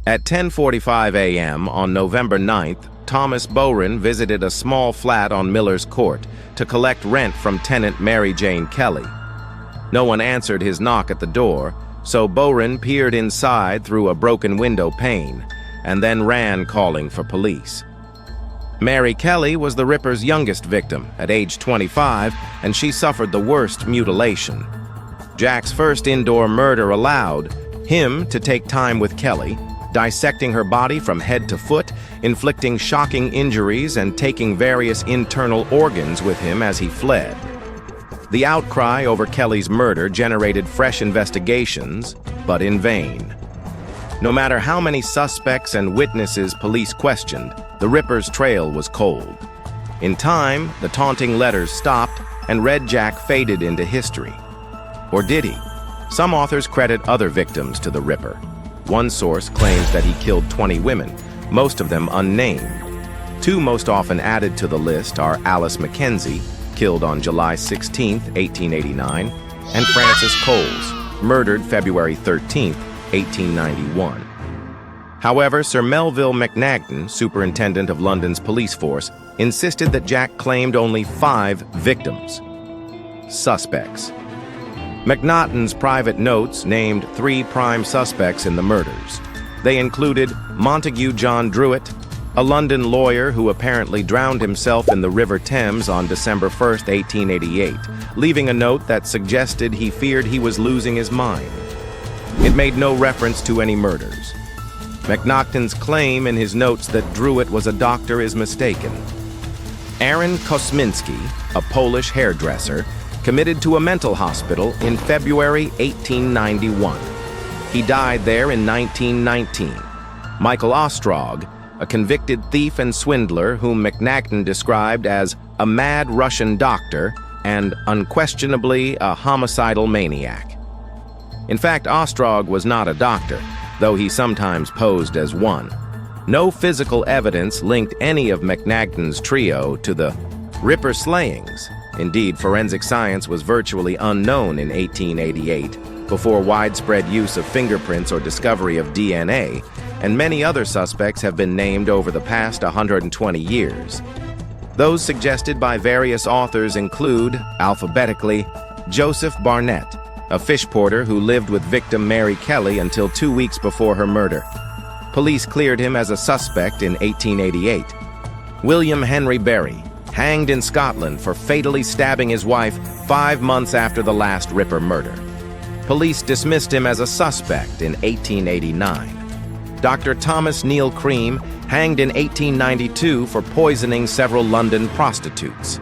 At 10:45 a.m. on November 9th, Thomas Boren visited a small flat on Miller's Court to collect rent from tenant Mary Jane Kelly. No one answered his knock at the door, so Boren peered inside through a broken window pane and then ran calling for police. Mary Kelly was the Ripper's youngest victim at age 25, and she suffered the worst mutilation. Jack's first indoor murder allowed him to take time with Kelly, dissecting her body from head to foot, inflicting shocking injuries, and taking various internal organs with him as he fled. The outcry over Kelly's murder generated fresh investigations, but in vain. No matter how many suspects and witnesses police questioned, the Ripper's trail was cold. In time, the taunting letters stopped, and Red Jack faded into history. Or did he? Some authors credit other victims to the Ripper. One source claims that he killed 20 women, most of them unnamed. Two most often added to the list are Alice Mackenzie, killed on July 16, 1889, and Frances Coles, murdered February 13, 1891. However, Sir Melville Macnaghten, superintendent of London's police force, insisted that Jack claimed only 5 victims. Suspects. Macnaghten's private notes named 3 prime suspects in the murders. They included Montague John Druitt, a London lawyer who apparently drowned himself in the River Thames on December 1, 1888, leaving a note that suggested he feared he was losing his mind. It made no reference to any murders. Macnaghten's claim in his notes that Druitt was a doctor is mistaken. Aaron Kosminski, a Polish hairdresser, committed to a mental hospital in February 1891. He died there in 1919. Michael Ostrog, a convicted thief and swindler whom Macnaghten described as a mad Russian doctor and unquestionably a homicidal maniac. In fact, Ostrog was not a doctor, though he sometimes posed as one. No physical evidence linked any of Macnaghten's trio to the Ripper slayings. Indeed, forensic science was virtually unknown in 1888, before widespread use of fingerprints or discovery of DNA, and many other suspects have been named over the past 120 years. Those suggested by various authors include, alphabetically, Joseph Barnett, a fish porter who lived with victim Mary Kelly until 2 weeks before her murder. Police cleared him as a suspect in 1888. William Henry Berry, hanged in Scotland for fatally stabbing his wife 5 months after the last Ripper murder. Police dismissed him as a suspect in 1889. Dr. Thomas Neil Cream, hanged in 1892 for poisoning several London prostitutes.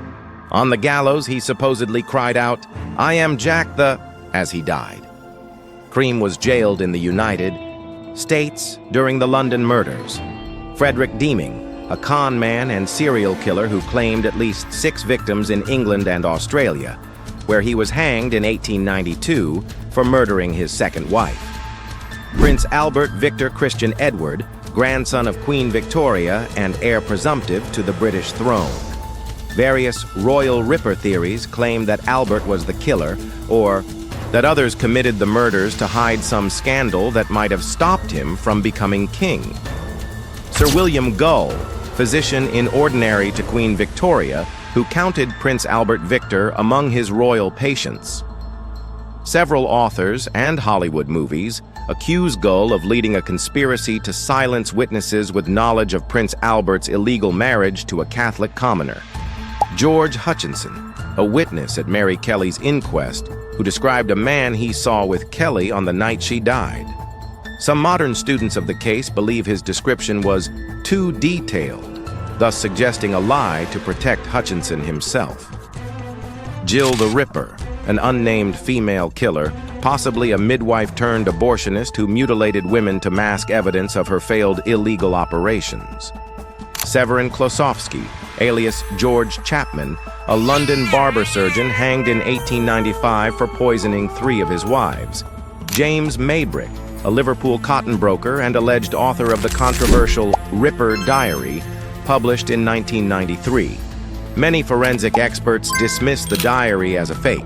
On the gallows, he supposedly cried out, "I am Jack the," as he died. Cream was jailed in the United States during the London murders. Frederick Deeming, a con man and serial killer who claimed at least 6 victims in England and Australia, where he was hanged in 1892 for murdering his second wife. Prince Albert Victor Christian Edward, grandson of Queen Victoria and heir presumptive to the British throne. Various royal Ripper theories claim that Albert was the killer, or that others committed the murders to hide some scandal that might have stopped him from becoming king. Sir William Gull, physician in ordinary to Queen Victoria, who counted Prince Albert Victor among his royal patients. Several authors and Hollywood movies accuse Gull of leading a conspiracy to silence witnesses with knowledge of Prince Albert's illegal marriage to a Catholic commoner. George Hutchinson, a witness at Mary Kelly's inquest, who described a man he saw with Kelly on the night she died. Some modern students of the case believe his description was too detailed, thus suggesting a lie to protect Hutchinson himself. Jill the Ripper, an unnamed female killer, possibly a midwife-turned-abortionist who mutilated women to mask evidence of her failed illegal operations. Severin Klosowski, alias George Chapman, a London barber surgeon hanged in 1895 for poisoning 3 of his wives. James Maybrick, a Liverpool cotton broker and alleged author of the controversial Ripper Diary, published in 1993. Many forensic experts dismissed the diary as a fake.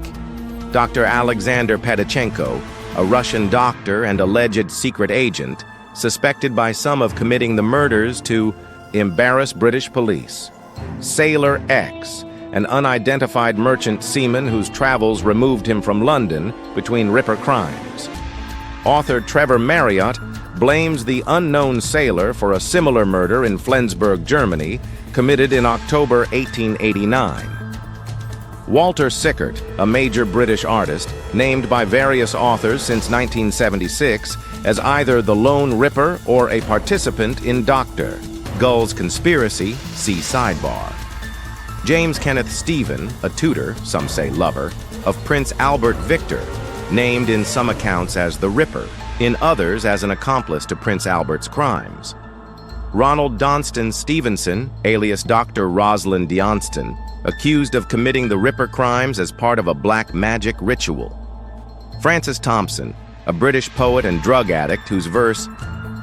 Dr. Alexander Pedachenko, a Russian doctor and alleged secret agent, suspected by some of committing the murders to embarrass British police. Sailor X, an unidentified merchant seaman whose travels removed him from London between Ripper crimes. Author Trevor Marriott blames the unknown sailor for a similar murder in Flensburg, Germany, committed in October 1889. Walter Sickert, a major British artist, named by various authors since 1976 as either the Lone Ripper or a participant in Dr. Gull's conspiracy, see sidebar. James Kenneth Stephen, a tutor, some say lover, of Prince Albert Victor, named in some accounts as the Ripper, in others as an accomplice to Prince Albert's crimes. Ronald Donston Stevenson, alias Dr. Rosalind Johnston, accused of committing the Ripper crimes as part of a black magic ritual. Francis Thompson, a British poet and drug addict whose verse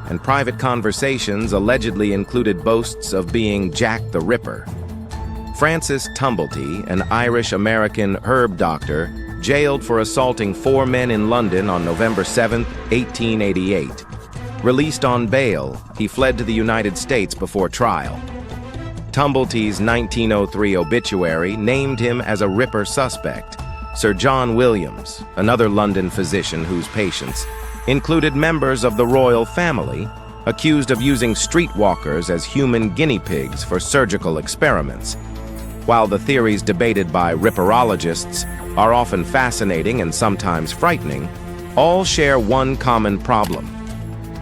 and private conversations allegedly included boasts of being Jack the Ripper. Francis Tumblety, an Irish-American herb doctor, jailed for assaulting 4 men in London on November 7, 1888. Released on bail, he fled to the United States before trial. Tumblety's 1903 obituary named him as a Ripper suspect. Sir John Williams, another London physician whose patients included members of the royal family, accused of using streetwalkers as human guinea pigs for surgical experiments. While the theories debated by Ripperologists are often fascinating and sometimes frightening, all share one common problem.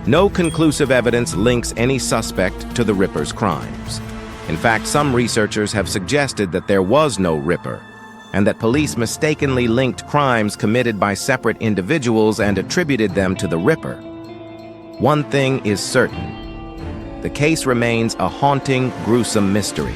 No conclusive evidence links any suspect to the Ripper's crimes. In fact, some researchers have suggested that there was no Ripper, and that police mistakenly linked crimes committed by separate individuals and attributed them to the Ripper. One thing is certain: the case remains a haunting, gruesome mystery.